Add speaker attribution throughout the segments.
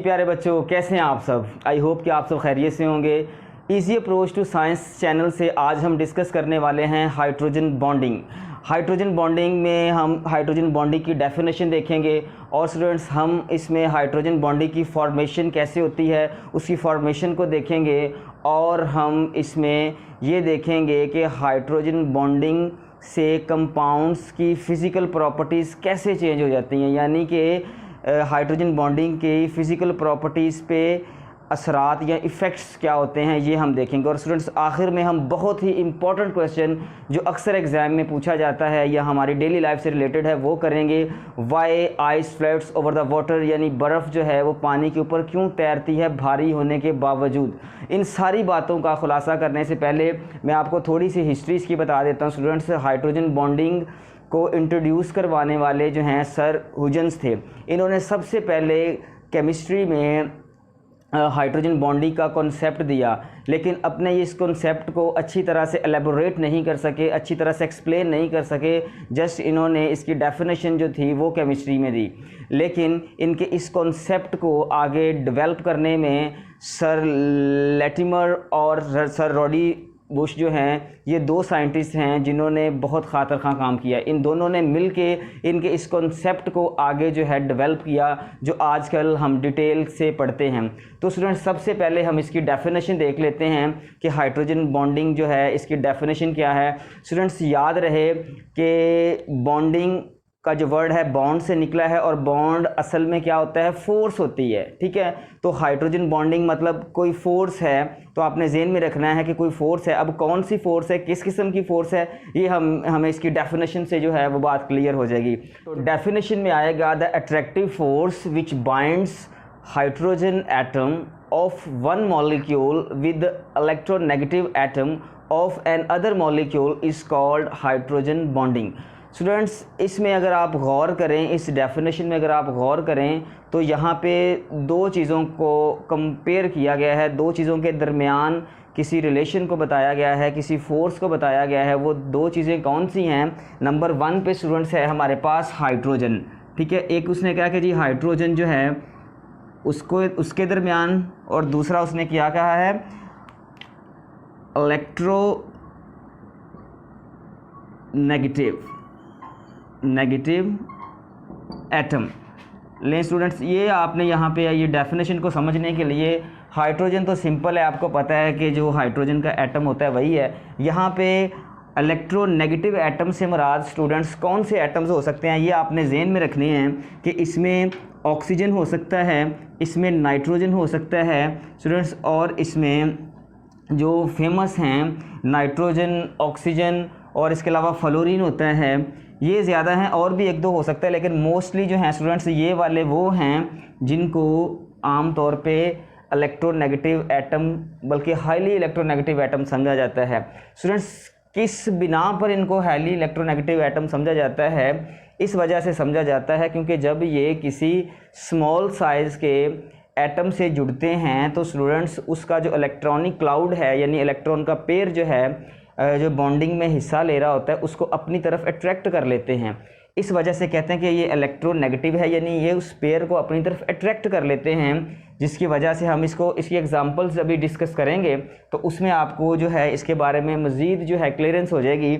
Speaker 1: प्यारे बच्चों, कैसे हैं आप सब। आई होप कि आप सब खैरियत से होंगे। Easy approach to science channel से आज हम डिस्कस करने वाले हैं हाइड्रोजन बॉन्डिंग। हाइड्रोजन बॉन्डिंग में हम हाइड्रोजन बॉन्डिंग की डेफिनेशन देखेंगे और स्टूडेंट्स हम इसमें हाइड्रोजन बॉन्डिंग की फॉर्मेशन कैसे होती है उसकी फॉर्मेशन को देखेंगे और हम इसमें ये देखेंगे कि हाइड्रोजन बॉन्डिंग से कंपाउंड्स की फ़िज़िकल प्रॉपर्टीज़ कैसे चेंज हो जाती हैं, यानी कि हाइड्रोजन बॉन्डिंग की फ़िज़िकल प्रॉपर्टीज़ पे असरात या इफ़ेक्ट्स क्या होते हैं ये हम देखेंगे। और स्टूडेंट्स आखिर में हम बहुत ही इम्पॉर्टेंट क्वेश्चन जो अक्सर एग्ज़ाम में पूछा जाता है या हमारी डेली लाइफ से रिलेटेड है वो करेंगे। Why ice floats over the water, यानी बर्फ़ जो है वो पानी के ऊपर क्यों तैरती है भारी होने के बावजूद। इन सारी बातों का खुलासा करने से पहले मैं आपको थोड़ी सी हिस्ट्रीज़ की बता देता हूँ। स्टूडेंट्स हाइड्रोजन बॉन्डिंग को इंट्रोड्यूस करवाने वाले जो हैं सर हुजेंस थे। इन्होंने सबसे पहले केमिस्ट्री में हाइड्रोजन बॉन्डिंग का कॉन्सेप्ट दिया, लेकिन अपने इस कॉन्सेप्ट को अच्छी तरह से एलेबोरेट नहीं कर सके, अच्छी तरह से एक्सप्लेन नहीं कर सके। जस्ट इन्होंने इसकी डेफिनेशन जो थी वो केमिस्ट्री में दी, लेकिन इनके इस कॉन्सेप्ट को आगे डेवलप करने में सर लैटिमर और सर रॉडी बुश जो हैं ये दो साइंटिस्ट हैं जिन्होंने बहुत खातर खां काम किया। इन दोनों ने मिलके इनके इस कॉन्सेप्ट को आगे जो है डेवलप किया जो आजकल हम डिटेल से पढ़ते हैं। तो स्टूडेंट्स सबसे पहले हम इसकी डेफिनेशन देख लेते हैं कि हाइड्रोजन बॉन्डिंग जो है इसकी डेफिनेशन क्या है। स्टूडेंट्स याद रहे कि बॉन्डिंग का जो वर्ड है बॉन्ड से निकला है और बॉन्ड असल में क्या होता है, फोर्स होती है। ठीक है, तो हाइड्रोजन बॉन्डिंग मतलब कोई फोर्स है, तो आपने ज़हन में रखना है कि कोई फोर्स है। अब कौन सी फोर्स है, किस किस्म की फोर्स है, ये हमें इसकी डेफिनेशन से जो है वो बात क्लियर हो जाएगी। तो डेफिनेशन में आएगा the attractive force which binds hydrogen atom of one molecule with electronegative atom of an other molecule is called hydrogen bonding. Students इसमें अगर आप गौर करें, इस डेफिनेशन में अगर आप गौर करें तो यहाँ पे दो चीज़ों को कंपेयर किया गया है, दो चीज़ों के दरमियान किसी रिलेशन को बताया गया है, किसी फोर्स को बताया गया है। वो दो चीज़ें कौन सी हैं? नंबर 1 पे स्टूडेंट्स है हमारे पास हाइड्रोजन। ठीक है, एक उसने कहा कि जी हाइड्रोजन जो है उसको उसके दरमियान, और दूसरा उसने क्या कहा है, नेगेटिव एटम। लें स्टूडेंट्स, ये आपने यहाँ पे ये डेफिनेशन को समझने के लिए, हाइड्रोजन तो सिंपल है, आपको पता है कि जो हाइड्रोजन का एटम होता है वही है। यहाँ पे इलेक्ट्रोनेगेटिव एटम से मुराद स्टूडेंट्स कौन से एटम्स हो सकते हैं ये आपने ज़हन में रखने हैं कि इसमें ऑक्सीजन हो सकता है, इसमें नाइट्रोजन हो सकता है स्टूडेंट्स, और इसमें जो फेमस हैं नाइट्रोजन, ऑक्सीजन और इसके अलावा फ्लोरीन होता है, ये ज़्यादा हैं। और भी एक दो हो सकता है, लेकिन मोस्टली जो हैं स्टूडेंट्स ये वाले वो हैं जिनको आम तौर पे इलेक्ट्रोनेगेटिव एटम, बल्कि हाईली इलेक्ट्रोनेगेटिव एटम समझा जाता है। स्टूडेंट्स किस बिना पर इनको हाईली इलेक्ट्रोनेगेटिव एटम समझा जाता है? इस वजह से समझा जाता है क्योंकि जब ये किसी स्मॉल साइज़ के एटम से जुड़ते हैं तो स्टूडेंट्स उसका जो इलेक्ट्रॉनिक क्लाउड है, यानी इलेक्ट्रॉन का पेयर जो है जो बॉन्डिंग में हिस्सा ले रहा होता है उसको अपनी तरफ अट्रैक्ट कर लेते हैं। इस वजह से कहते हैं कि ये इलेक्ट्रोनेगेटिव है, यानी ये उस पेयर को अपनी तरफ अट्रैक्ट कर लेते हैं, जिसकी वजह से हम इसकी एग्जांपल्स अभी डिस्कस करेंगे तो उसमें आपको जो है इसके बारे में मज़ीद जो है क्लियरेंस हो जाएगी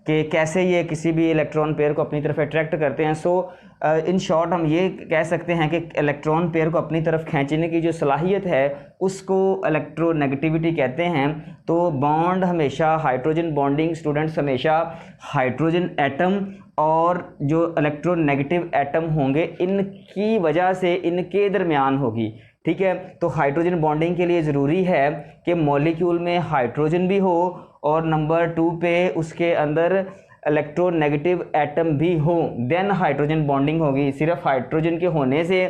Speaker 1: कि कैसे ये किसी भी इलेक्ट्रॉन पेयर को अपनी तरफ अट्रैक्ट करते हैं। सो इन शॉर्ट हम ये कह सकते हैं कि इलेक्ट्रॉन पेयर को अपनी तरफ खींचने की जो सलाहियत है उसको इलेक्ट्रोनेगेटिविटी कहते हैं। तो बॉन्ड हमेशा हाइड्रोजन बॉन्डिंग स्टूडेंट्स हमेशा हाइड्रोजन एटम और जो इलेक्ट्रोनेगेटिव एटम होंगे इनकी वजह से इनके दरमियान होगी। ठीक है, तो हाइड्रोजन बॉन्डिंग के लिए ज़रूरी है कि मॉलिक्यूल में हाइड्रोजन भी हो और नंबर 2 पे उसके अंदर इलेक्ट्रोनेगेटिव एटम भी हो, देन हाइड्रोजन बॉन्डिंग होगी। सिर्फ हाइड्रोजन के होने से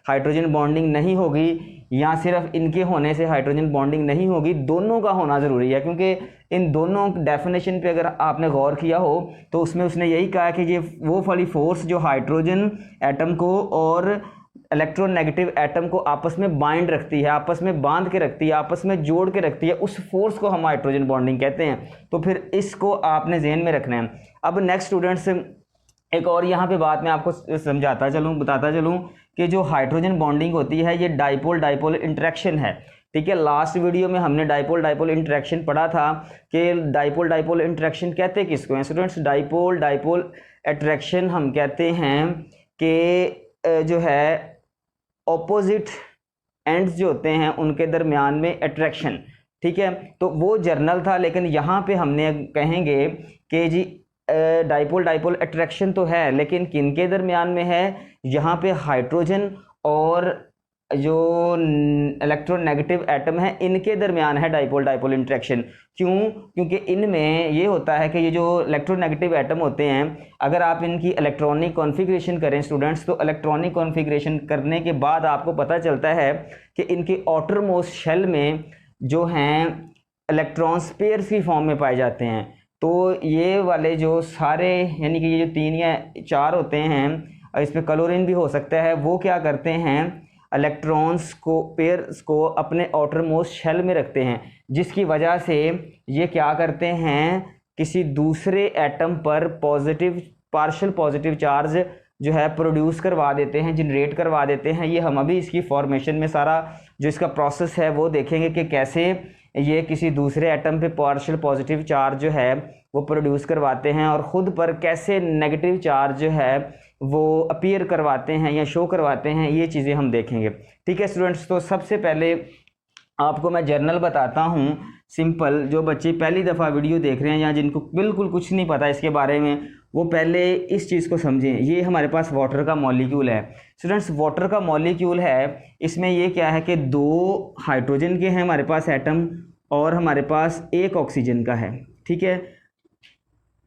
Speaker 1: हाइड्रोजन बॉन्डिंग नहीं होगी या सिर्फ इनके होने से हाइड्रोजन बॉन्डिंग नहीं होगी, दोनों का होना ज़रूरी है। क्योंकि इन दोनों डेफिनेशन पे अगर आपने गौर किया हो तो उसमें उसने यही कहा कि ये वो वाली फोर्स जो हाइड्रोजन एटम को और इलेक्ट्रोनेगेटिव एटम को आपस में बाइंड रखती है, आपस में बांध के रखती है, आपस में जोड़ के रखती है, उस फोर्स को हम हाइड्रोजन बॉन्डिंग कहते हैं। तो फिर इसको आपने ज़हन में रखना है। अब नेक्स्ट स्टूडेंट्स एक और यहाँ पे बात मैं आपको समझाता चलूँ, बताता चलूँ कि जो हाइड्रोजन बॉन्डिंग होती है ये डाइपोल डाइपोल इंटरेक्शन है। ठीक है, लास्ट वीडियो में हमने डाइपोल डाइपोल इंटरेक्शन पढ़ा था कि डाइपोल डाइपोल इंटरेक्शन कहते किसको हैं स्टूडेंट्स? डाइपोल डाइपोल अट्रैक्शन हम कहते हैं कि जो है ऑपोजिट एंड्स जो होते हैं उनके दरमियान में अट्रैक्शन। ठीक है, तो वो जर्नल था, लेकिन यहाँ पे हमने कहेंगे कि जी डाइपोल डाइपोल अट्रैक्शन तो है, लेकिन किन के दरमियान में है? यहाँ पे हाइड्रोजन और जो इलेक्ट्रोनेगेटिव एटम है इनके दरमियान है डाइपोल डाइपोल इंटरेक्शन। क्यों? क्योंकि इनमें ये होता है कि ये जो इलेक्ट्रोनेगेटिव एटम होते हैं, अगर आप इनकी इलेक्ट्रॉनिक कॉन्फ़िगरेशन करें स्टूडेंट्स, तो इलेक्ट्रॉनिक कॉन्फ़िगरेशन करने के बाद आपको पता चलता है कि इनके आउटर मोस्ट शेल में जो हैं इलेक्ट्रॉन्स पेयर्स की फॉर्म में पाए जाते हैं। तो ये वाले जो सारे यानी कि ये जो 3 या 4 होते हैं, इस पर क्लोरीन भी हो सकता है, वो क्या करते हैं इलेक्ट्रॉन्स को पेयर्स को अपने आउटर मोस्ट शेल में रखते हैं, जिसकी वजह से ये क्या करते हैं किसी दूसरे एटम पर पॉजिटिव पार्शियल पॉजिटिव चार्ज जो है प्रोड्यूस करवा देते हैं, जनरेट करवा देते हैं। ये हम अभी इसकी फॉर्मेशन में सारा जो इसका प्रोसेस है वो देखेंगे कि कैसे ये किसी दूसरे एटम पे पार्शियल पॉजिटिव चार्ज जो है वो प्रोड्यूस करवाते हैं और ख़ुद पर कैसे नेगेटिव चार्ज जो है वो अपीयर करवाते हैं या शो करवाते हैं, ये चीज़ें हम देखेंगे। ठीक है स्टूडेंट्स, तो सबसे पहले आपको मैं जर्नल बताता हूँ सिंपल। जो बच्चे पहली दफ़ा वीडियो देख रहे हैं या जिनको बिल्कुल कुछ नहीं पता इसके बारे में, वो पहले इस चीज़ को समझें। ये हमारे पास वाटर का मॉलिक्यूल है स्टूडेंट्स, वाटर का मॉलिक्यूल है। इसमें ये क्या है कि 2 हाइड्रोजन के हैं हमारे पास एटम और हमारे पास 1 ऑक्सीजन का है। ठीक है,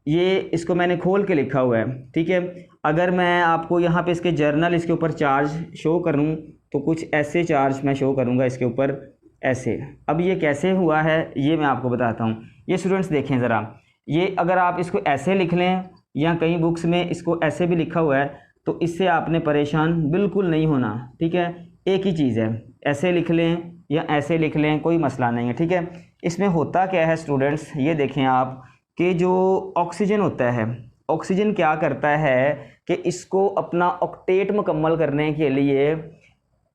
Speaker 1: ये इसको मैंने खोल के लिखा हुआ है। ठीक है, अगर मैं आपको यहाँ पे इसके जर्नल इसके ऊपर चार्ज शो करूँ तो कुछ ऐसे चार्ज मैं शो करूँगा इसके ऊपर ऐसे। अब ये कैसे हुआ है ये मैं आपको बताता हूँ। ये स्टूडेंट्स देखें ज़रा, ये अगर आप इसको ऐसे लिख लें या कई बुक्स में इसको ऐसे भी लिखा हुआ है, तो इससे आपने परेशान बिल्कुल नहीं होना। ठीक है, एक ही चीज़ है, ऐसे लिख लें या ऐसे लिख लें, कोई मसला नहीं है। ठीक है, इसमें होता क्या है स्टूडेंट्स, ये देखें आप कि जो ऑक्सीजन होता है, ऑक्सीजन क्या करता है कि इसको अपना ऑक्टेट मुकम्मल करने के लिए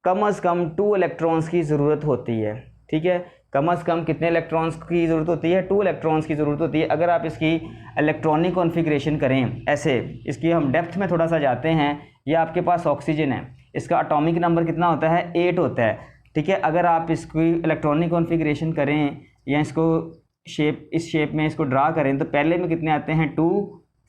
Speaker 1: कम से कम 2 इलेक्ट्रॉन्स की ज़रूरत होती है। ठीक है, कम से कम कितने इलेक्ट्रॉन्स की ज़रूरत होती है? 2 इलेक्ट्रॉन्स की ज़रूरत होती है। अगर आप इसकी इलेक्ट्रॉनिक कॉन्फ़िगरेशन करें ऐसे, इसकी हम डेप्थ में थोड़ा सा जाते हैं। ये आपके पास ऑक्सीजन है, इसका एटॉमिक नंबर कितना होता है? 8 होता है। ठीक है, अगर आप इसकी इलेक्ट्रॉनिक कॉन्फ़िगरेशन करें या इसको शेप इस शेप में इसको ड्रा करें तो पहले में कितने आते हैं? 2,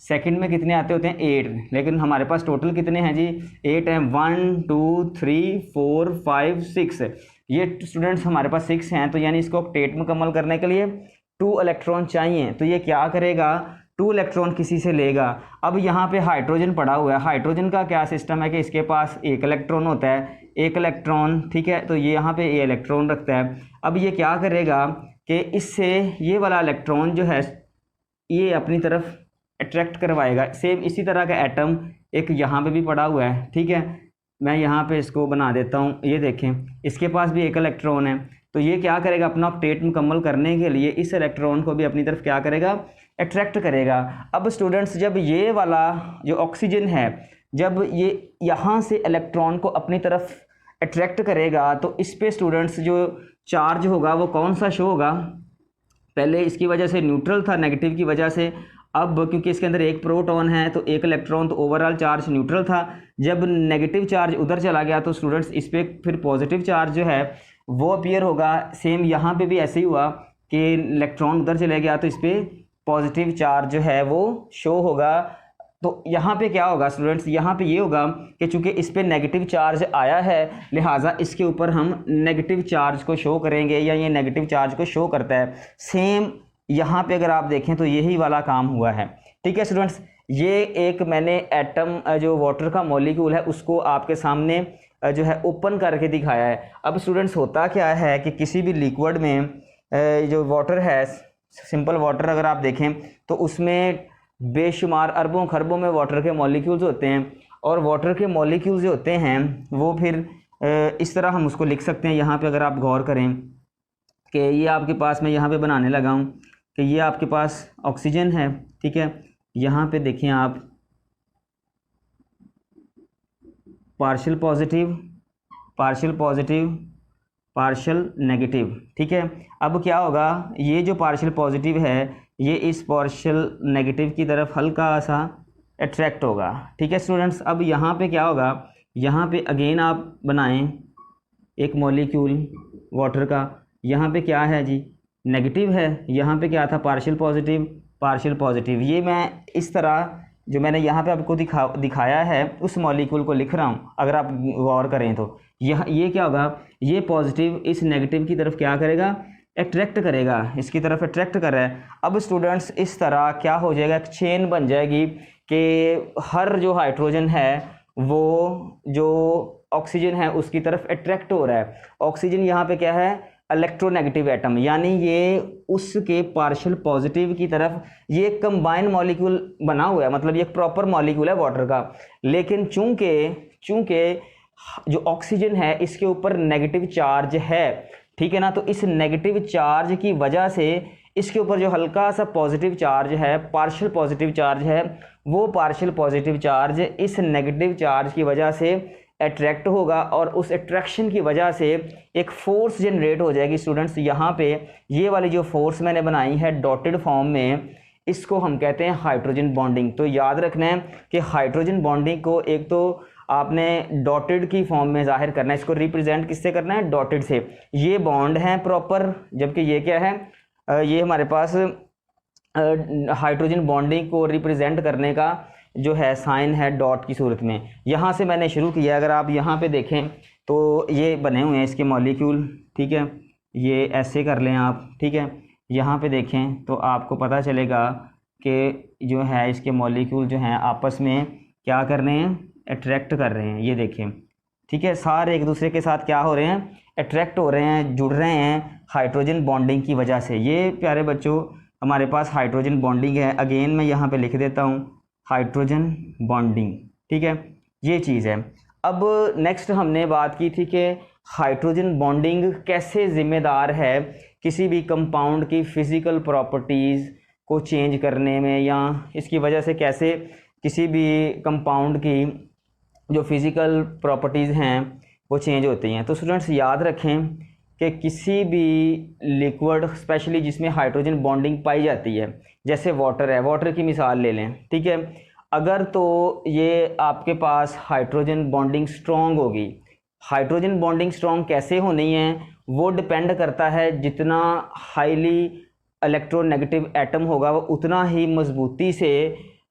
Speaker 1: सेकंड में कितने आते होते हैं? 8। लेकिन हमारे पास टोटल कितने हैं जी? 8 हैं। 1 2 3 4 5 6, ये स्टूडेंट्स हमारे पास 6 हैं। तो यानी इसको ऑक्टेट मुकम्मल करने के लिए 2 इलेक्ट्रॉन चाहिए। तो ये क्या करेगा? 2 इलेक्ट्रॉन किसी से लेगा। अब यहाँ पे हाइड्रोजन पड़ा हुआ है, हाइड्रोजन का क्या सिस्टम है कि इसके पास 1 इलेक्ट्रॉन होता है, 1 इलेक्ट्रॉन। ठीक है, तो ये यहाँ पे ये इलेक्ट्रॉन रखता है। अब ये क्या करेगा कि इससे ये वाला इलेक्ट्रॉन जो है ये अपनी तरफ अट्रैक्ट करवाएगा। सेम इसी तरह का एटम एक यहाँ पे भी पड़ा हुआ है। ठीक है, मैं यहाँ पे इसको बना देता हूँ। ये देखें, इसके पास भी 1 इलेक्ट्रॉन है। तो ये क्या करेगा? अपना ऑक्टेट मुकम्मल करने के लिए इस इलेक्ट्रॉन को भी अपनी तरफ क्या करेगा? अट्रैक्ट करेगा। अब स्टूडेंट्स, जब ये वाला जो ऑक्सीजन है, जब ये यहाँ से इलेक्ट्रॉन को अपनी तरफ अट्रैक्ट करेगा तो इस पे स्टूडेंट्स जो चार्ज होगा वो कौन सा शो होगा? पहले इसकी वजह से न्यूट्रल था, नेगेटिव की वजह से। अब क्योंकि इसके अंदर 1 प्रोटॉन है तो 1 इलेक्ट्रॉन, तो ओवरऑल चार्ज न्यूट्रल था। जब नेगेटिव चार्ज उधर चला गया तो स्टूडेंट्स इस पर फिर पॉजिटिव चार्ज जो है वो अपीयर होगा। सेम यहाँ पे भी ऐसे ही हुआ कि इलेक्ट्रॉन उधर चले गया तो इस पर पॉजिटिव चार्ज जो है वो शो होगा। तो यहाँ पे क्या होगा स्टूडेंट्स? यहाँ पे ये होगा कि चूँकि इस पर नेगेटिव चार्ज आया है लिहाजा इसके ऊपर हम नेगेटिव चार्ज को शो करेंगे या ये नेगेटिव चार्ज को शो करता है। सेम यहाँ पे अगर आप देखें तो यही वाला काम हुआ है। ठीक है स्टूडेंट्स, ये एक मैंने एटम जो वाटर का मॉलिक्यूल है उसको आपके सामने जो है ओपन करके दिखाया है। अब स्टूडेंट्स होता क्या है कि किसी भी लिक्विड में जो वाटर है, सिंपल वाटर अगर आप देखें तो उसमें बेशुमार अरबों खरबों में वाटर के मॉलिक्यूल्स होते हैं। और वाटर के मॉलिक्यूल्स जो होते हैं वो फिर इस तरह हम उसको लिख सकते हैं। यहाँ पे अगर आप गौर करें कि ये आपके पास मैं यहाँ पे बनाने लगा हूँ कि ये आपके पास ऑक्सीजन है। ठीक है, यहाँ पे देखें आप partial positive, partial positive, partial negative. ठीक है, अब क्या होगा, ये जो पार्शियल पॉजिटिव है ये इस पार्शियल नेगेटिव की तरफ हल्का सा अट्रैक्ट होगा। ठीक है स्टूडेंट्स, अब यहाँ पे क्या होगा, यहाँ पे अगेन आप बनाएं एक मॉलिक्यूल वाटर का, यहाँ पे क्या है जी, नेगेटिव है, यहाँ पे क्या था, पार्शियल पॉजिटिव, पार्शियल पॉजिटिव। ये मैं इस तरह जो मैंने यहाँ पे आपको दिखाया है उस मॉलिक्यूल को लिख रहा हूँ। अगर आप गौर करें तो ये क्या होगा, ये पॉजिटिव इस नेगेटिव की तरफ क्या करेगा, अट्रैक्ट करेगा, इसकी तरफ अट्रैक्ट कर रहा है। अब स्टूडेंट्स इस तरह क्या हो जाएगा, एक चेन बन जाएगी कि हर जो हाइड्रोजन है वो जो ऑक्सीजन है उसकी तरफ अट्रैक्ट हो रहा है। ऑक्सीजन यहाँ पे क्या है, इलेक्ट्रोनेगेटिव एटम, यानी ये उसके पार्शियल पॉजिटिव की तरफ, ये कंबाइन मॉलिक्यूल बना हुआ है, मतलब ये एक प्रॉपर मॉलिक्यूल है वाटर का। लेकिन चूंकि जो ऑक्सीजन है इसके ऊपर नेगेटिव चार्ज है, ठीक है ना, तो इस नेगेटिव चार्ज की वजह से इसके ऊपर जो हल्का सा पॉजिटिव चार्ज है, पार्शियल पॉजिटिव चार्ज है, वो पार्शियल पॉजिटिव चार्ज इस नेगेटिव चार्ज की वजह से अट्रैक्ट होगा और उस अट्रैक्शन की वजह से एक फोर्स जनरेट हो जाएगी। स्टूडेंट्स यहाँ पे ये वाली जो फोर्स मैंने बनाई है डॉटेड फॉर्म में, इसको हम कहते हैं हाइड्रोजन बॉन्डिंग। तो याद रखना है कि हाइड्रोजन बॉन्डिंग को एक तो आपने डॉटेड की फॉर्म में जाहिर करना है, इसको रिप्रेजेंट किससे करना है, डॉटेड से। ये बॉन्ड है प्रॉपर, जबकि ये क्या है, ये हमारे पास हाइड्रोजन बॉन्डिंग को रिप्रेजेंट करने का जो है साइन है डॉट की सूरत में। यहाँ से मैंने शुरू किया, अगर आप यहाँ पे देखें तो ये बने हुए हैं इसके मॉलिक्यूल, ठीक है, ये ऐसे कर लें आप, ठीक है। यहाँ पे देखें तो आपको पता चलेगा कि जो है इसके मॉलिक्यूल जो हैं आपस में क्या कर रहे हैं, अट्रैक्ट कर रहे हैं, ये देखें, ठीक है, सारे एक दूसरे के साथ क्या हो रहे हैं, अट्रैक्ट हो रहे हैं, जुड़ रहे हैं हाइड्रोजन बॉन्डिंग की वजह से। ये प्यारे बच्चों हमारे पास हाइड्रोजन बॉन्डिंग है। अगेन मैं यहाँ पे लिख देता हूँ हाइड्रोजन बॉन्डिंग, ठीक है, ये चीज़ है। अब नेक्स्ट हमने बात की थी कि हाइड्रोजन बॉन्डिंग कैसे ज़िम्मेदार है किसी भी कंपाउंड की फ़िज़िकल प्रॉपर्टीज़ को चेंज करने में, या इसकी वजह से कैसे किसी भी कंपाउंड की जो फिज़िकल प्रॉपर्टीज़ हैं वो चेंज होती हैं। तो स्टूडेंट्स याद रखें कि किसी भी लिक्विड स्पेशली जिसमें हाइड्रोजन बॉन्डिंग पाई जाती है, जैसे वाटर है, वाटर की मिसाल ले लें, ठीक है, अगर तो ये आपके पास हाइड्रोजन बॉन्डिंग स्ट्रॉन्ग होगी। हाइड्रोजन बॉन्डिंग स्ट्रॉन्ग कैसे होनी है वो डिपेंड करता है, जितना हाईली इलेक्ट्रोनेगेटिव एटम होगा वो उतना ही मजबूती से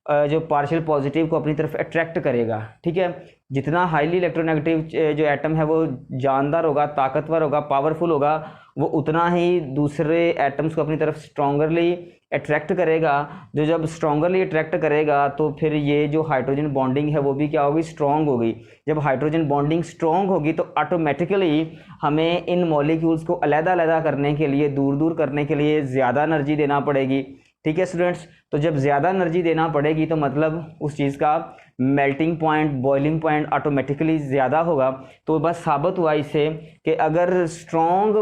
Speaker 1: जो पार्शियल पॉजिटिव को अपनी तरफ अट्रैक्ट करेगा, ठीक है। जितना हाईली इलेक्ट्रोनेगेटिव जो एटम है वो जानदार होगा, ताकतवर होगा, पावरफुल होगा, वो उतना ही दूसरे एटम्स को अपनी तरफ स्ट्रॉन्गरली अट्रैक्ट करेगा। जो जब स्ट्रॉन्गरली अट्रैक्ट करेगा तो फिर ये जो हाइड्रोजन बॉन्डिंग है वो भी क्या होगी, स्ट्रॉन्ग होगी। जब हाइड्रोजन बॉन्डिंग स्ट्रॉन्ग होगी तो ऑटोमेटिकली हमें इन मॉलिक्यूल्स को अलग-अलग करने के लिए, दूर दूर करने के लिए ज़्यादा एनर्जी देना पड़ेगी, ठीक है स्टूडेंट्स। तो जब ज़्यादा एनर्जी देना पड़ेगी तो मतलब उस चीज़ का melting point, boiling point automatically ज़्यादा होगा। तो बस साबित हुआ इससे कि अगर स्ट्रॉन्ग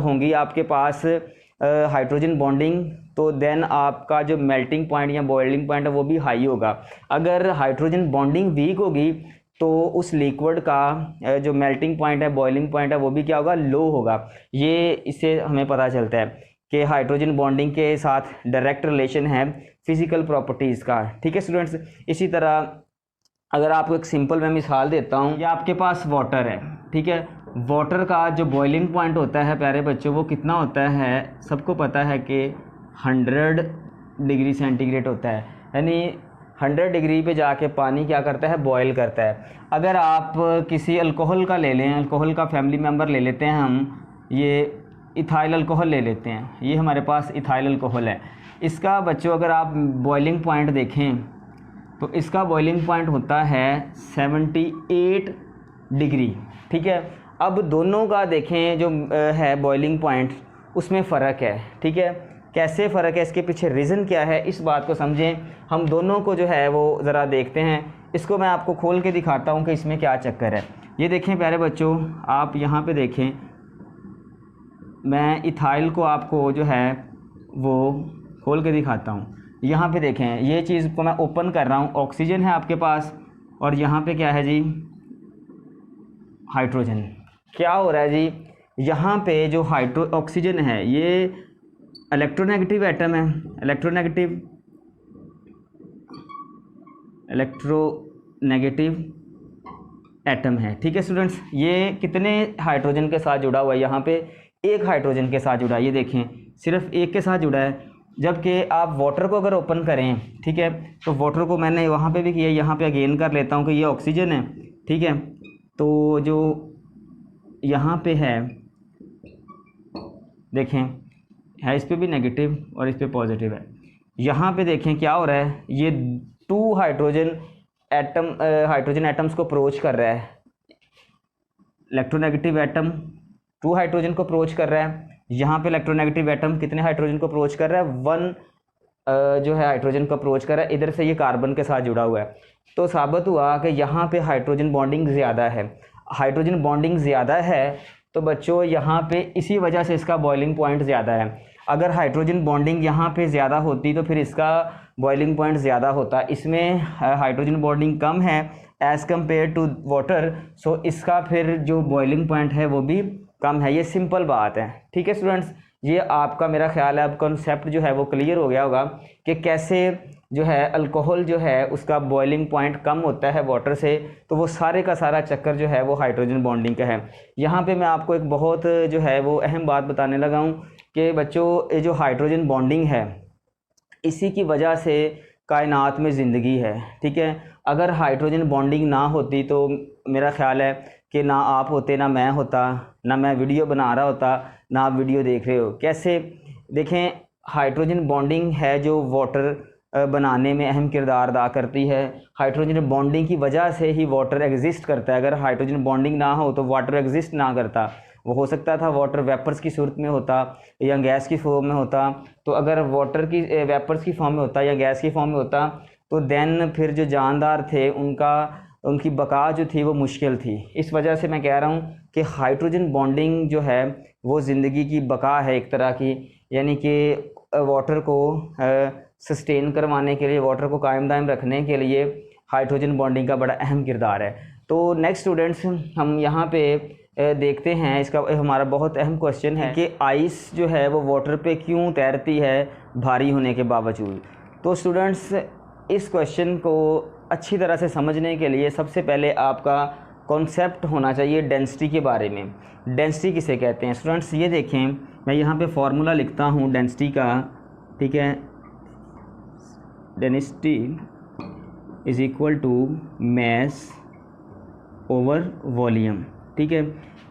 Speaker 1: होंगी आपके पास हाइड्रोजन बॉन्डिंग तो देन आपका जो मेल्टिंग पॉइंट या बॉइलिंग पॉइंट है वो भी हाई होगा। अगर हाइड्रोजन बॉन्डिंग वीक होगी तो उस लिक्विड का जो मेल्टिंग पॉइंट है, बॉइलिंग पॉइंट है, वो भी क्या होगा, लो होगा। ये इससे हमें पता चलता है कि हाइड्रोजन बॉन्डिंग के साथ डायरेक्ट रिलेशन है फिज़िकल प्रॉपर्टीज़ का, ठीक है स्टूडेंट्स। इसी तरह अगर आपको एक सिंपल मैं मिसाल देता हूँ, ये आपके पास वाटर है, ठीक है, वाटर का जो बॉइलिंग पॉइंट होता है प्यारे बच्चों वो कितना होता है, सबको पता है कि 100 डिग्री सेंटीग्रेड होता है, यानी 100 डिग्री पे जाके पानी क्या करता है, बॉयल करता है। अगर आप किसी अल्कोहल का ले लें, अल्कोहल का फैमिली मेम्बर ले लेते हैं हम, ये इथाइल अल्कोहल ले लेते हैं, ये हमारे पास इथाइल अल्कोहल है। इसका बच्चों अगर आप बॉइलिंग पॉइंट देखें तो इसका बॉइलिंग पॉइंट होता है 78 डिग्री, ठीक है। अब दोनों का देखें जो है बॉइलिंग पॉइंट, उसमें फ़र्क है, ठीक है। कैसे फ़र्क है, इसके पीछे रीज़न क्या है, इस बात को समझें। हम दोनों को जो है वो ज़रा देखते हैं। इसको मैं आपको खोल के दिखाता हूँ कि इसमें क्या चक्कर है। ये देखें प्यारे बच्चों, आप यहाँ पे देखें, मैं इथाइल को आपको जो है वो खोल के दिखाता हूँ। यहाँ पे देखें, ये चीज़ को मैं ओपन कर रहा हूँ, ऑक्सीजन है आपके पास और यहाँ पे क्या है जी, हाइड्रोजन। क्या हो रहा है जी, यहाँ पे जो ऑक्सीजन है ये इलेक्ट्रोनेगेटिव एटम है, इलेक्ट्रोनेगेटिव एटम है। ठीक है स्टूडेंट्स, ये कितने हाइड्रोजन के साथ जुड़ा हुआ है, यहाँ पे एक हाइड्रोजन के साथ जुड़ा है, ये देखें सिर्फ एक के साथ जुड़ा है। जबकि आप वाटर को अगर ओपन करें, ठीक है, तो वाटर को मैंने वहाँ पे भी किया, यहाँ पे अगेन कर लेता हूँ कि ये ऑक्सीजन है, ठीक है। तो जो यहाँ पे है देखें, है इस पर भी नेगेटिव और इस पर पॉजिटिव है। यहाँ पे देखें क्या हो रहा है, ये 2 हाइड्रोजन एटम्स को अप्रोच कर रहा है। इलेक्ट्रोनेगेटिव एटम 2 हाइड्रोजन को अप्रोच कर रहा है, यहाँ पे इलेक्ट्रोनेगेटिव एटम कितने हाइड्रोजन को अप्रोच कर रहा है, 1 जो है हाइड्रोजन को अप्रोच कर रहा है। इधर से ये कार्बन के साथ जुड़ा हुआ है, तो साबित हुआ कि यहाँ पे हाइड्रोजन बॉन्डिंग ज़्यादा है। हाइड्रोजन बॉन्डिंग ज़्यादा है तो बच्चों यहाँ पे इसी वजह से इसका बॉइलिंग पॉइंट ज़्यादा है। अगर हाइड्रोजन बॉन्डिंग यहाँ पे ज़्यादा होती तो फिर इसका बॉइलिंग पॉइंट ज़्यादा होता। इसमें हाइड्रोजन बॉन्डिंग कम है एज़ कम्पेयर टू वाटर, सो इसका फिर जो बॉइलिंग पॉइंट है वो भी कम है। ये सिंपल बात है। ठीक है स्टूडेंट्स, ये आपका मेरा ख्याल है अब कॉन्सेप्ट जो है वो क्लियर हो गया होगा कि कैसे जो है अल्कोहल जो है उसका बॉइलिंग पॉइंट कम होता है वाटर से, तो वो सारे का सारा चक्कर जो है वो हाइड्रोजन बॉन्डिंग का है। यहाँ पे मैं आपको एक बहुत जो है वो अहम बात बताने लगा हूँ कि बच्चों ये जो हाइड्रोजन बॉन्डिंग है इसी की वजह से कायनात में ज़िंदगी है। ठीक है, अगर हाइड्रोजन बॉन्डिंग ना होती तो मेरा ख्याल है कि ना आप होते, ना मैं होता, ना मैं वीडियो बना रहा होता, ना आप वीडियो देख रहे हो। कैसे देखें, हाइड्रोजन बॉन्डिंग है जो वाटर बनाने में अहम किरदार अदा करती है। हाइड्रोजन बॉन्डिंग की वजह से ही वाटर एग्जिस्ट करता है। अगर हाइड्रोजन बॉन्डिंग ना हो तो वाटर एग्जिस्ट ना करता। वो हो सकता था वाटर वेपर्स की सूरत में होता या गैस की फॉर्म में होता। तो अगर वाटर की वेपर्स की फॉर्म में होता या गैस की फॉर्म में होता तो देन फिर जो जानदार थे उनकी बका जो थी वो मुश्किल थी। इस वजह से मैं कह रहा हूँ कि हाइड्रोजन बॉन्डिंग जो है वो ज़िंदगी की बका है एक तरह की, यानी कि वाटर को सस्टेन करवाने के लिए, वाटर को कायम दायम रखने के लिए हाइड्रोजन बॉन्डिंग का बड़ा अहम किरदार है। तो नेक्स्ट स्टूडेंट्स, हम यहाँ पे देखते हैं, इसका हमारा बहुत अहम क्वेश्चन है कि आइस जो है वो वाटर पे क्यों तैरती है भारी होने के बावजूद। तो स्टूडेंट्स, इस क्वेश्चन को अच्छी तरह से समझने के लिए सबसे पहले आपका कॉन्सेप्ट होना चाहिए डेंसिटी के बारे में। डेंसिटी किसे कहते हैं स्टूडेंट्स, ये देखें मैं यहाँ पे फॉर्मूला लिखता हूँ डेंसिटी का। ठीक है, density is equal to mass over volume. ठीक है,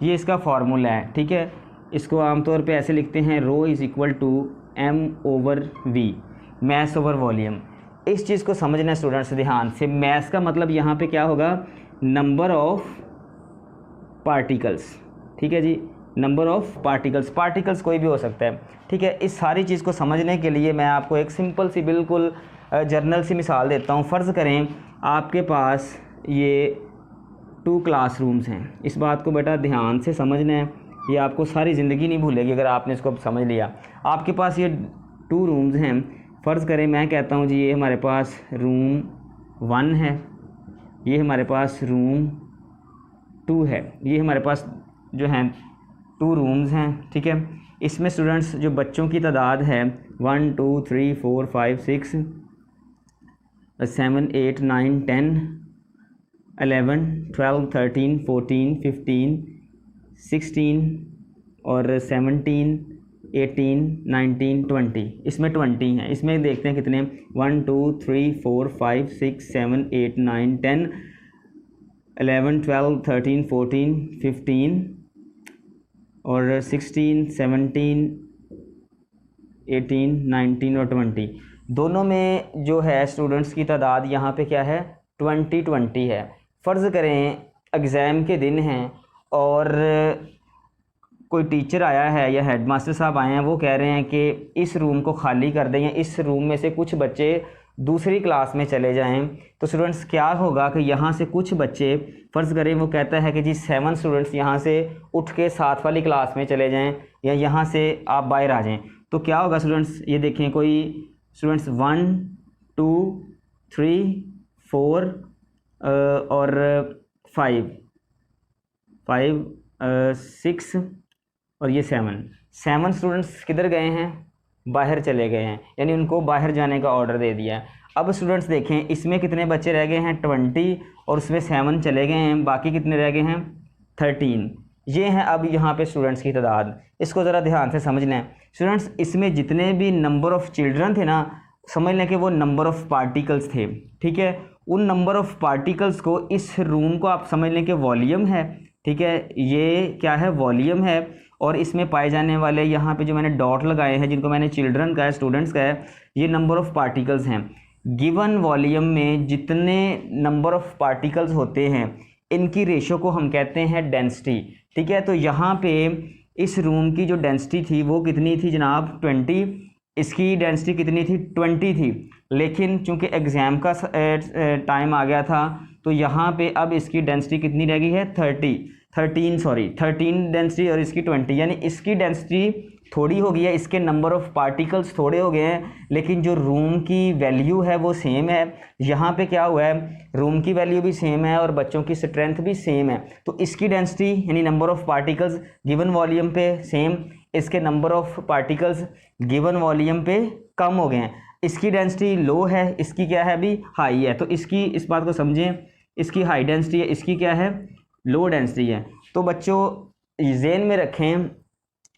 Speaker 1: ये इसका फार्मूला है। ठीक है, इसको आमतौर पे ऐसे लिखते हैं, rho is equal to M over V, mass over volume. इस चीज़ को समझना स्टूडेंट्स ध्यान से। मैस का मतलब यहाँ पे क्या होगा, नंबर ऑफ पार्टिकल्स। ठीक है जी, नंबर ऑफ पार्टिकल्स, पार्टिकल्स कोई भी हो सकता है। ठीक है, इस सारी चीज़ को समझने के लिए मैं आपको एक सिंपल सी बिल्कुल जर्नल सी मिसाल देता हूँ। फ़र्ज़ करें आपके पास ये 2 क्लासरूम्स हैं। इस बात को बेटा ध्यान से समझना है, ये आपको सारी ज़िंदगी नहीं भूलेगी अगर आपने इसको समझ लिया। आपके पास ये 2 रूम्स हैं। फ़र्ज़ करें मैं कहता हूँ जी ये हमारे पास रूम 1 है, ये हमारे पास रूम 2 है, ये हमारे पास जो हैं 2 रूम्स हैं। ठीक है, इसमें स्टूडेंट्स जो बच्चों की तादाद है 1 2 3 4 5 6 7 8 9 10 11 12 13 14 15 16 और 17 18 19 20, इसमें 20 हैं। इसमें देखते हैं कितने, 1 2 3 4 5 6 7 8 9 10 11 12 13 14 15 और 16 17 18 19 और 20। दोनों में जो है स्टूडेंट्स की तादाद यहाँ पे क्या है, 20 है। फ़र्ज़ करें एग्ज़ाम के दिन हैं और कोई टीचर आया है या हेडमास्टर साहब आए हैं, वो कह रहे हैं कि इस रूम को खाली कर दें या इस रूम में से कुछ बच्चे दूसरी क्लास में चले जाएं। तो स्टूडेंट्स क्या होगा कि यहाँ से कुछ बच्चे, फ़र्ज़ करें वो कहता है कि जी 7 स्टूडेंट्स यहाँ से उठ के 7 वाली क्लास में चले जाएं या यहाँ से आप बाहर आ जाएं। तो क्या होगा स्टूडेंट्स, ये देखें कोई स्टूडेंट्स 1 2 3 4 और 5 5 6 और ये 7 स्टूडेंट्स किधर गए हैं, बाहर चले गए हैं, यानी उनको बाहर जाने का ऑर्डर दे दिया है। अब स्टूडेंट्स देखें इसमें कितने बच्चे रह गए हैं 20 और उसमें 7 चले गए हैं, बाकी कितने रह गए हैं 13। ये हैं अब यहाँ पे स्टूडेंट्स की तादाद। इसको ज़रा ध्यान से समझ लें स्टूडेंट्स, इसमें जितने भी नंबर ऑफ़ चिल्ड्रन थे ना, समझ लें कि वो नंबर ऑफ़ पार्टिकल्स थे, ठीक है। उन नंबर ऑफ़ पार्टिकल्स को, इस रूम को आप समझ लें कि वॉल्यूम है, ठीक है, ये क्या है वॉल्यूम है। और इसमें पाए जाने वाले यहाँ पे जो मैंने डॉट लगाए हैं, जिनको मैंने चिल्ड्रन का है, स्टूडेंट्स का है, ये नंबर ऑफ़ पार्टिकल्स हैं। गिवन वॉल्यूम में जितने नंबर ऑफ़ पार्टिकल्स होते हैं, इनकी रेशो को हम कहते हैं डेंसिटी, ठीक है। तो यहाँ पे इस रूम की जो डेंसिटी थी वो कितनी थी जनाब 20, इसकी डेंसिटी कितनी थी 20 थी। लेकिन चूंकि एग्ज़ाम का टाइम आ गया था, तो यहाँ पे अब इसकी डेंसिटी कितनी रह गई है 13 डेंसिटी और इसकी 20, यानी इसकी डेंसिटी थोड़ी हो गई है, इसके नंबर ऑफ़ पार्टिकल्स थोड़े हो गए हैं, लेकिन जो रूम की वैल्यू है वो सेम है। यहाँ पे क्या हुआ है, रूम की वैल्यू भी सेम है और बच्चों की स्ट्रेंथ भी सेम है। तो इसकी डेंसिटी यानी number of particles given volume पे सेम, इसके number of particles given volume पे कम हो गए हैं। इसकी डेंसिटी लो है, इसकी क्या है अभी हाई है। तो इसकी, इस बात को समझें, इसकी हाई डेंसिटी है, इसकी क्या है लो डेंसिटी है। तो बच्चों ज़हन में रखें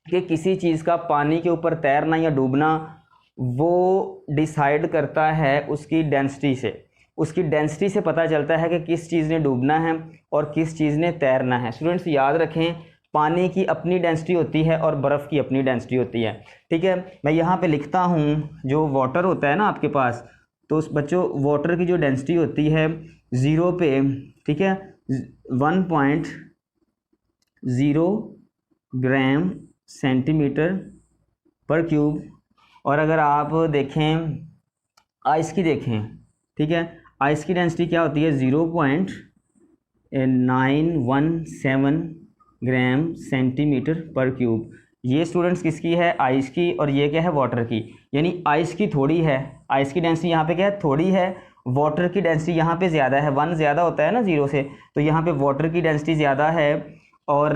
Speaker 1: कि किसी चीज़ का पानी के ऊपर तैरना या डूबना वो डिसाइड करता है उसकी डेंसिटी से। उसकी डेंसिटी से पता चलता है कि किस चीज़ ने डूबना है और किस चीज़ ने तैरना है। स्टूडेंट्स याद रखें, पानी की अपनी डेंसिटी होती है और बर्फ़ की अपनी डेंसिटी होती है, ठीक है। मैं यहाँ पे लिखता हूँ, जो वाटर होता है ना आपके पास, तो बच्चों वाटर की जो डेंसिटी होती है 0 पे, ठीक है, 1.0 ग्राम सेंटीमीटर पर क्यूब। और अगर आप देखें आइस की देखें, ठीक है, आइस की डेंसिटी क्या होती है 0.917 ग्राम सेंटीमीटर पर क्यूब। ये स्टूडेंट्स किसकी है आइस की, और ये क्या है वाटर की। यानी आइस की थोड़ी है, आइस की डेंसिटी यहाँ पे क्या है थोड़ी है, वाटर की डेंसिटी यहाँ पे ज़्यादा है, 1 ज़्यादा होता है ना 0 से, तो यहाँ पे वाटर की डेंसिटी ज़्यादा है और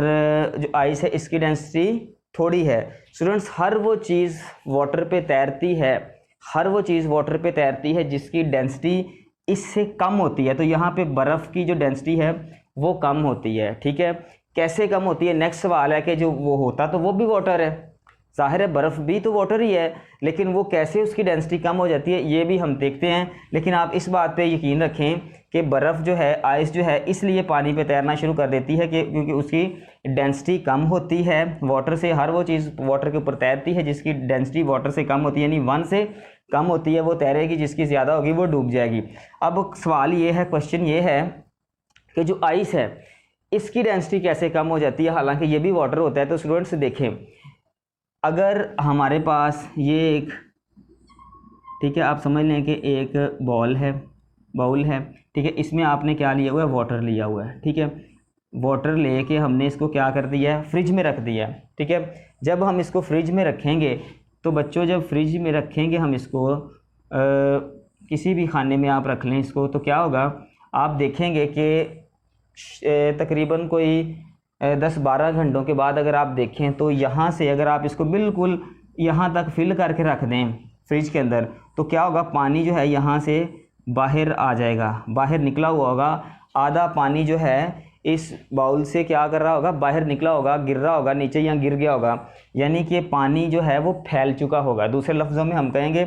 Speaker 1: जो आइस है इसकी डेंसिटी थोड़ी है। स्टूडेंट्स हर वो चीज़ वाटर पे तैरती है, हर वो चीज़ वाटर पे तैरती है जिसकी डेंसिटी इससे कम होती है। तो यहाँ पे बर्फ़ की जो डेंसिटी है वो कम होती है, ठीक है। कैसे कम होती है, नेक्स्ट सवाल है कि जो वो होता तो वो भी वाटर है, ज़ाहिर है बर्फ़ भी तो वाटर ही है, लेकिन वो कैसे उसकी डेंसिटी कम हो जाती है ये भी हम देखते हैं। लेकिन आप इस बात पे यकीन रखें कि बर्फ़ जो है, आइस जो है, इसलिए पानी पे तैरना शुरू कर देती है कि क्योंकि उसकी डेंसिटी कम होती है वाटर से। हर वो चीज़ वाटर के ऊपर तैरती है जिसकी डेंसिटी वाटर से कम होती है, यानी 1 से कम होती है वो तैरेगी, जिसकी ज़्यादा होगी वो डूब जाएगी। अब सवाल ये है, क्वेश्चन ये है कि जो आइस है इसकी डेंसिटी कैसे कम हो जाती है, हालांकि ये भी वाटर होता है। तो स्टूडेंट्स देखें, अगर हमारे पास ये एक, ठीक है, आप समझ लें कि एक बाउल है, ठीक है, इसमें आपने क्या लिया हुआ है वाटर लिया हुआ है, ठीक है। वाटर लेके हमने इसको क्या कर दिया है फ्रिज में रख दिया है, ठीक है। जब हम इसको फ्रिज में रखेंगे तो बच्चों जब फ्रिज में रखेंगे हम इसको किसी भी खाने में आप रख लें इसको, तो क्या होगा आप देखेंगे कि तकरीबन कोई 10-12 घंटों के बाद अगर आप देखें तो यहाँ से अगर आप इसको बिल्कुल यहाँ तक फिल करके रख दें फ्रिज के अंदर, तो क्या होगा पानी जो है यहाँ से बाहर आ जाएगा, बाहर निकला हुआ होगा। आधा पानी जो है इस बाउल से क्या कर रहा होगा बाहर निकला होगा, गिर रहा होगा नीचे, यहाँ गिर गया होगा, यानी कि पानी जो है वो फैल चुका होगा। दूसरे लफ्ज़ों में हम कहेंगे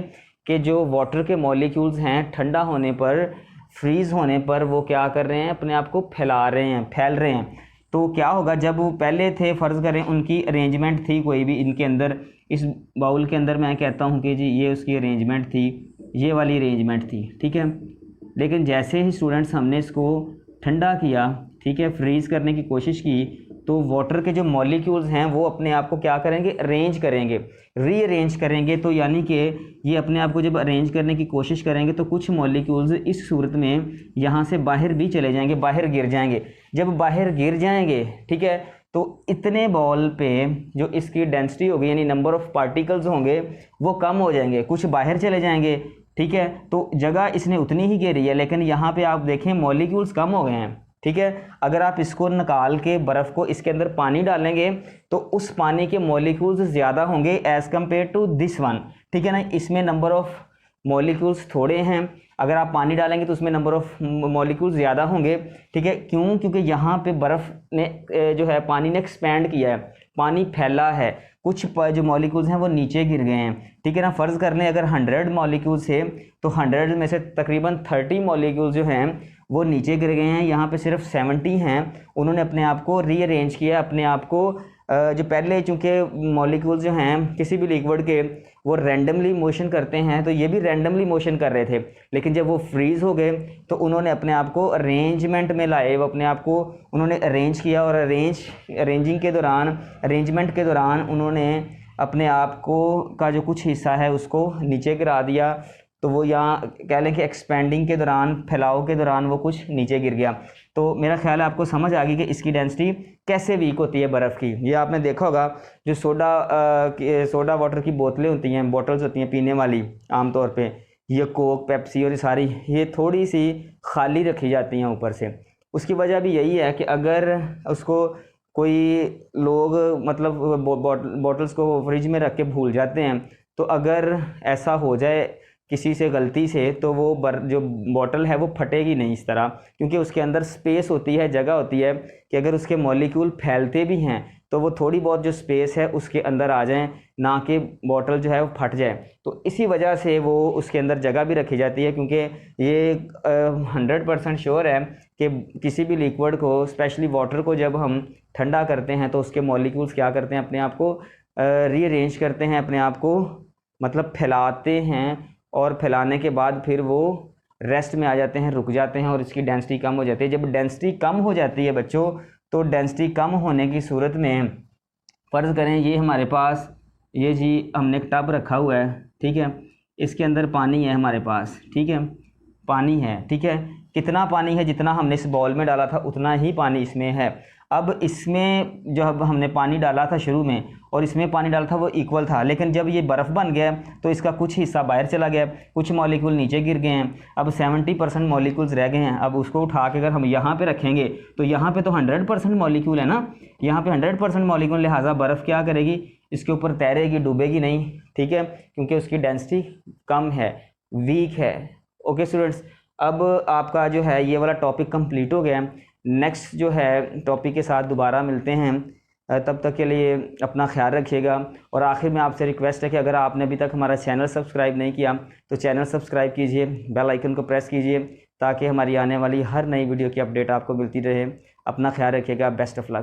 Speaker 1: कि जो वाटर के मॉलिक्यूल्स हैं ठंडा होने पर, फ्रीज़ होने पर वो क्या कर रहे हैं अपने आप को फैला रहे हैं, फैल रहे हैं। तो क्या होगा जब वो पहले थे, फ़र्ज़ करें उनकी अरेंजमेंट थी कोई भी इनके अंदर, इस बाउल के अंदर मैं कहता हूँ कि जी ये उसकी अरेंजमेंट थी, ये वाली अरेंजमेंट थी, ठीक है। लेकिन जैसे ही स्टूडेंट्स हमने इसको ठंडा किया, ठीक है, फ्रीज़ करने की कोशिश की, तो वाटर के जो मॉलिक्यूल्स हैं वो अपने आप को क्या करेंगे अरेंज करेंगे, रीअरेंज करेंगे। तो यानी कि ये अपने आप को जब अरेंज करने की कोशिश करेंगे तो कुछ मॉलिक्यूल्स इस सूरत में यहाँ से बाहर भी चले जाएंगे, बाहर गिर जाएंगे। जब बाहर गिर जाएंगे, ठीक है, तो इतने बॉल पे जो इसकी डेंसिटी होगी यानी नंबर ऑफ़ पार्टिकल्स होंगे वो कम हो जाएंगे, कुछ बाहर चले जाएंगे, ठीक है। तो जगह इसने उतनी ही घेरी है, लेकिन यहाँ पे आप देखें मॉलिक्यूल्स कम हो गए हैं, ठीक है। अगर आप इसको निकाल के बर्फ़ को इसके अंदर पानी डालेंगे तो उस पानी के मॉलिक्यूल्स ज़्यादा होंगे as compare to this one, ठीक है ना। इसमें नंबर ऑफ़ मॉलिक्यूल्स थोड़े हैं, अगर आप पानी डालेंगे तो उसमें नंबर ऑफ़ मॉलिक्यूल्स ज़्यादा होंगे, ठीक है। क्यों? क्योंकि यहाँ पे बर्फ़ ने जो है पानी ने एक्सपैंड किया है, पानी फैला है, कुछ जो मॉलिक्यूल्स हैं वो नीचे गिर गए हैं, ठीक है ना। फ़र्ज़ कर लें अगर 100 मॉलिक्यूल्स है तो 100 में से तकरीबन 30 मॉलिक्यूल्स जो हैं वो नीचे गिर गए हैं, यहाँ पे सिर्फ 70 हैं उन्होंने अपने आप को रीअरेंज किया, अपने आप को जो पहले चूँकि मॉलिक्यूल्स जो हैं किसी भी लिक्विड के वो रैंडमली मोशन करते हैं, तो ये भी रैंडमली मोशन कर रहे थे, लेकिन जब वो फ्रीज़ हो गए तो उन्होंने अपने आप को अरेंजमेंट में लाए, वो अपने आप को उन्होंने अरेंज किया और अरेंजमेंट के दौरान उन्होंने अपने आप को का जो कुछ हिस्सा है उसको नीचे गिरा दिया। तो वो यहाँ कह लें कि एक्सपेंडिंग के दौरान, फैलाव के दौरान वो कुछ नीचे गिर गया। तो मेरा ख्याल है आपको समझ आ गई कि इसकी डेंसिटी कैसे वीक होती है बर्फ़ की। ये आपने देखा होगा जो सोडा वाटर की बोतलें होती हैं, बॉटल्स होती हैं पीने वाली, आमतौर पे ये कोक, पेप्सी और सारी ये थोड़ी सी खाली रखी जाती हैं ऊपर से। उसकी वजह भी यही है कि अगर उसको कोई लोग मतलब बॉटल्स को फ्रिज में रख के भूल जाते हैं, तो अगर ऐसा हो जाए किसी से गलती से तो वो जो बॉटल है वो फटेगी नहीं इस तरह, क्योंकि उसके अंदर स्पेस होती है, जगह होती है कि अगर उसके मॉलिक्यूल फैलते भी हैं तो वो थोड़ी बहुत जो स्पेस है उसके अंदर आ जाएं, ना कि बॉटल जो है वो फट जाए। तो इसी वजह से वो उसके अंदर जगह भी रखी जाती है, क्योंकि ये 100% श्योर है कि किसी भी लिक्विड को, स्पेशली वाटर को, जब हम ठंडा करते हैं तो उसके मॉलिक्यूल्स क्या करते हैं, अपने आप को रीअरेंज करते हैं, अपने आप को मतलब फैलाते हैं, और फैलाने के बाद फिर वो रेस्ट में आ जाते हैं, रुक जाते हैं और इसकी डेंसिटी कम हो जाती है। जब डेंसिटी कम हो जाती है बच्चों, तो डेंसिटी कम होने की सूरत में फ़र्ज़ करें ये हमारे पास ये जी हमने एक टब रखा हुआ है, ठीक है, इसके अंदर पानी है हमारे पास, ठीक है, पानी है, ठीक है। कितना पानी है? जितना हमने इस बॉल में डाला था उतना ही पानी इसमें है। अब इसमें जब हमने पानी डाला था शुरू में और इसमें पानी डाला था वो इक्वल था, लेकिन जब ये बर्फ़ बन गया तो इसका कुछ हिस्सा बाहर चला गया, कुछ मॉलिक्यूल नीचे गिर गए हैं, अब 70% मॉलिक्यूल्स रह गए हैं। अब उसको उठा के अगर हम यहाँ पे रखेंगे तो यहाँ पे तो 100% मॉलिक्यूल है ना, यहाँ पे 100% मॉलिक्यूल, लिहाजा बर्फ़ क्या करेगी, इसके ऊपर तैरेगी, डूबेगी नहीं, ठीक है, क्योंकि उसकी डेंसिटी कम है, वीक है। ओके स्टूडेंट्स, अब आपका जो है ये वाला टॉपिक कंप्लीट हो गया। नेक्स्ट जो है टॉपिक के साथ दोबारा मिलते हैं, तब तक के लिए अपना ख्याल रखिएगा। और आखिर में आपसे रिक्वेस्ट है कि अगर आपने अभी तक हमारा चैनल सब्सक्राइब नहीं किया तो चैनल सब्सक्राइब कीजिए, बेल आइकन को प्रेस कीजिए, ताकि हमारी आने वाली हर नई वीडियो की अपडेट आपको मिलती रहे। अपना ख्याल रखिएगा। Best of luck.